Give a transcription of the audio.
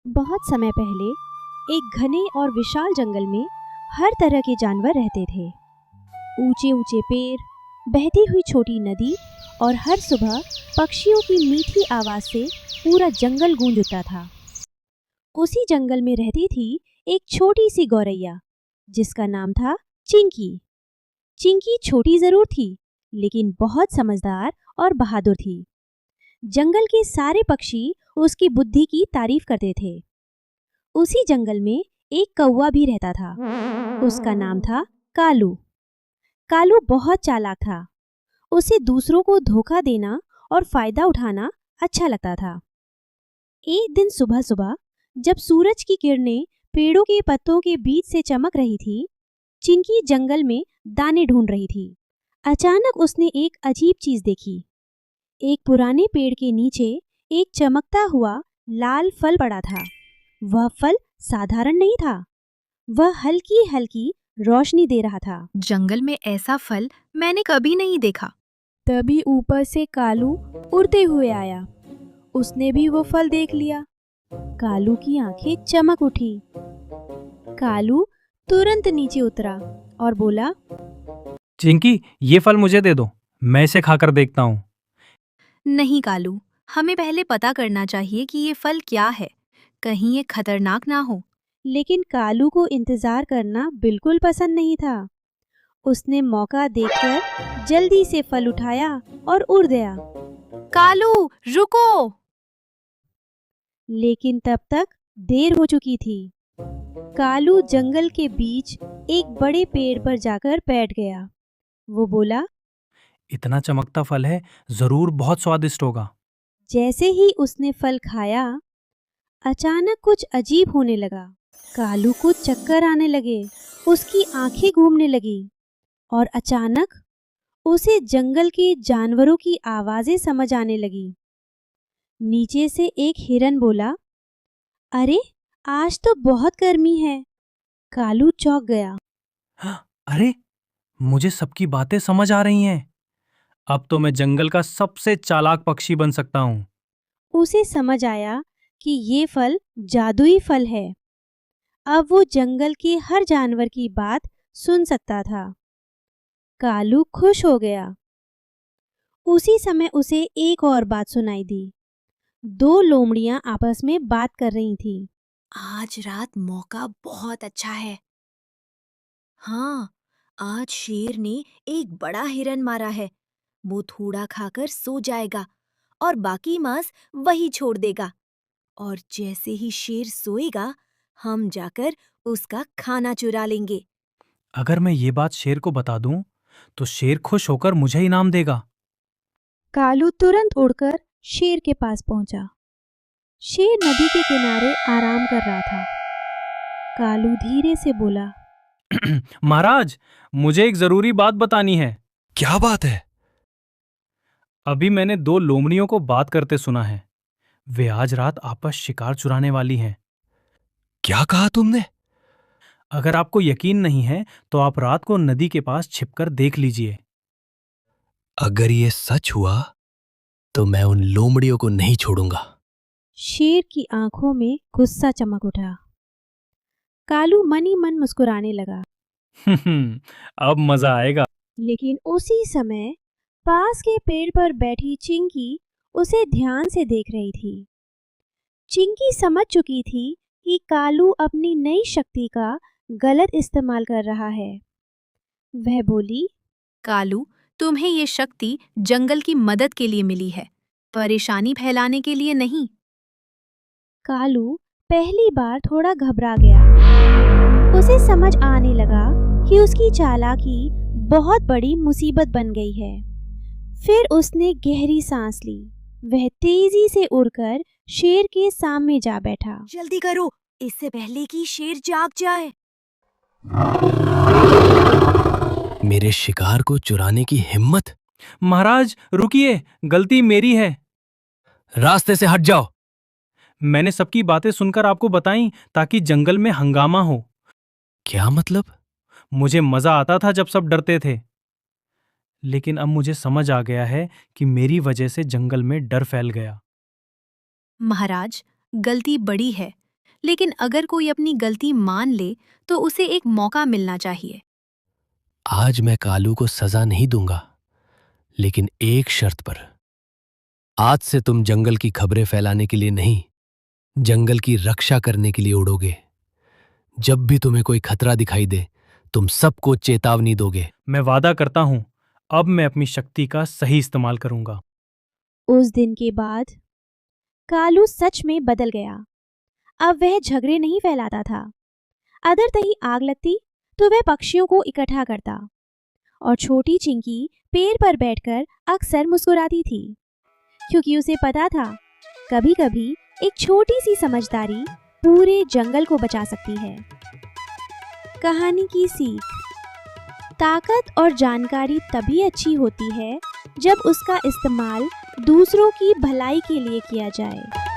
बहुत समय पहले एक घने और विशाल जंगल में हर तरह के जानवर रहते थे। ऊंचे ऊंचे पेड़, बहती हुई छोटी नदी और हर सुबह पक्षियों की मीठी आवाज से पूरा जंगल गूंज उठता था। उसी जंगल में रहती थी एक छोटी सी गौरैया जिसका नाम था चिंकी। चिंकी छोटी जरूर थी, लेकिन बहुत समझदार और बहादुर थी। जंगल के सारे पक्षी उसकी बुद्धि की तारीफ करते थे। उसी जंगल में एक कौवा भी रहता था। उसका नाम था कालू। कालू बहुत चालाक था। उसे दूसरों को धोखा देना और फायदा उठाना अच्छा लगता था। एक दिन सुबह सुबह जब सूरज की किरणें पेड़ों के पत्तों के बीच से चमक रही थी, चिंकी जंगल में दाने ढूंढ रही थी। अचानक उसने एक अजीब चीज देखी। एक पुराने पेड़ के नीचे एक चमकता हुआ लाल फल पड़ा था। वह फल साधारण नहीं था, वह हल्की हल्की रोशनी दे रहा था। जंगल में ऐसा फल मैंने कभी नहीं देखा। तभी ऊपर से कालू उड़ते हुए आया। उसने भी वो फल देख लिया। कालू की आंखें चमक उठी। कालू तुरंत नीचे उतरा और बोला, चिंकी, ये फल मुझे दे दो, मैं इसे खाकर देखता हूँ। नहीं कालू, हमें पहले पता करना चाहिए कि ये फल क्या है। कहीं ये खतरनाक ना हो। लेकिन कालू को इंतजार करना बिल्कुल पसंद नहीं था। उसने मौका देखकर जल्दी से फल उठाया और उड़ गया। कालू, रुको! लेकिन तब तक देर हो चुकी थी। कालू जंगल के बीच एक बड़े पेड़ पर जाकर बैठ गया। वो बोला, इतना चमकता फल है, जरूर बहुत स्वादिष्ट होगा। जैसे ही उसने फल खाया, अचानक कुछ अजीब होने लगा। कालू को चक्कर आने लगे, उसकी आंखें घूमने लगी और अचानक उसे जंगल के जानवरों की आवाजें समझ आने लगी। नीचे से एक हिरन बोला, अरे, आज तो बहुत गर्मी है। कालू चौंक गया। अरे, मुझे सबकी बातें समझ आ रही हैं। अब तो मैं जंगल का सबसे चालाक पक्षी बन सकता हूँ। उसे समझ आया कि ये फल जादुई फल है। अब वो जंगल के हर जानवर की बात सुन सकता था। कालू खुश हो गया। उसी समय उसे एक और बात सुनाई दी। दो लोमड़ियां आपस में बात कर रही थीं। आज रात मौका बहुत अच्छा है। हाँ, आज शेर ने एक बड़ा हिरन मारा है। वो थोड़ा खाकर सो जाएगा और बाकी मांस वही छोड़ देगा। और जैसे ही शेर सोएगा, हम जाकर उसका खाना चुरा लेंगे। अगर मैं ये बात शेर को बता दूं, तो शेर खुश होकर मुझे इनाम देगा। कालू तुरंत उड़कर शेर के पास पहुंचा। शेर नदी के किनारे आराम कर रहा था। कालू धीरे से बोला, महाराज, मुझे एक जरूरी बात बतानी है। क्या बात है? अभी मैंने दो लोमड़ियों को बात करते सुना है। वे आज रात आपस शिकार चुराने वाली हैं। क्या कहा तुमने? अगर आपको यकीन नहीं है, तो आप रात को नदी के पास छिपकर देख लीजिए। अगर ये सच हुआ तो मैं उन लोमड़ियों को नहीं छोड़ूंगा। शेर की आंखों में गुस्सा चमक उठा। कालू मन ही मन मुस्कुराने लगा। अब मजा आएगा। लेकिन उसी समय पास के पेड़ पर बैठी चिंकी उसे ध्यान से देख रही थी। चिंकी समझ चुकी थी कि कालू अपनी नई शक्ति का गलत इस्तेमाल कर रहा है। वह बोली, कालू, तुम्हें ये शक्ति जंगल की मदद के लिए मिली है, परेशानी फैलाने के लिए नहीं। कालू पहली बार थोड़ा घबरा गया। उसे समझ आने लगा कि उसकी चालाकी बहुत बड़ी मुसीबत बन गई है। फिर उसने गहरी सांस ली। वह तेजी से उड़कर शेर के सामने जा बैठा। जल्दी करो, इससे पहले कि शेर जाग जाए। मेरे शिकार को चुराने की हिम्मत! महाराज रुकिए, गलती मेरी है। रास्ते से हट जाओ। मैंने सबकी बातें सुनकर आपको बताई ताकि जंगल में हंगामा हो। क्या मतलब? मुझे मजा आता था जब सब डरते थे, लेकिन अब मुझे समझ आ गया है कि मेरी वजह से जंगल में डर फैल गया। महाराज, गलती बड़ी है, लेकिन अगर कोई अपनी गलती मान ले तो उसे एक मौका मिलना चाहिए। आज मैं कालू को सजा नहीं दूंगा, लेकिन एक शर्त पर। आज से तुम जंगल की खबरें फैलाने के लिए नहीं, जंगल की रक्षा करने के लिए उड़ोगे। जब भी तुम्हें कोई खतरा दिखाई दे, तुम सबको चेतावनी दोगे। मैं वादा करता हूँ, अब मैं अपनी शक्ति का सही इस्तेमाल करूंगा। उस दिन के बाद कालू सच में बदल गया। अब वह झगड़े नहीं फैलाता था। अगर कहीं आग लगती तो वह पक्षियों को इकट्ठा करता, और छोटी चिंकी पेड़ पर बैठकर अक्सर मुस्कुराती थी, क्योंकि उसे पता था कभी कभी एक छोटी सी समझदारी पूरे जंगल को बचा सकती है। कहानी की सीख: ताकत और जानकारी तभी अच्छी होती है जब उसका इस्तेमाल दूसरों की भलाई के लिए किया जाए।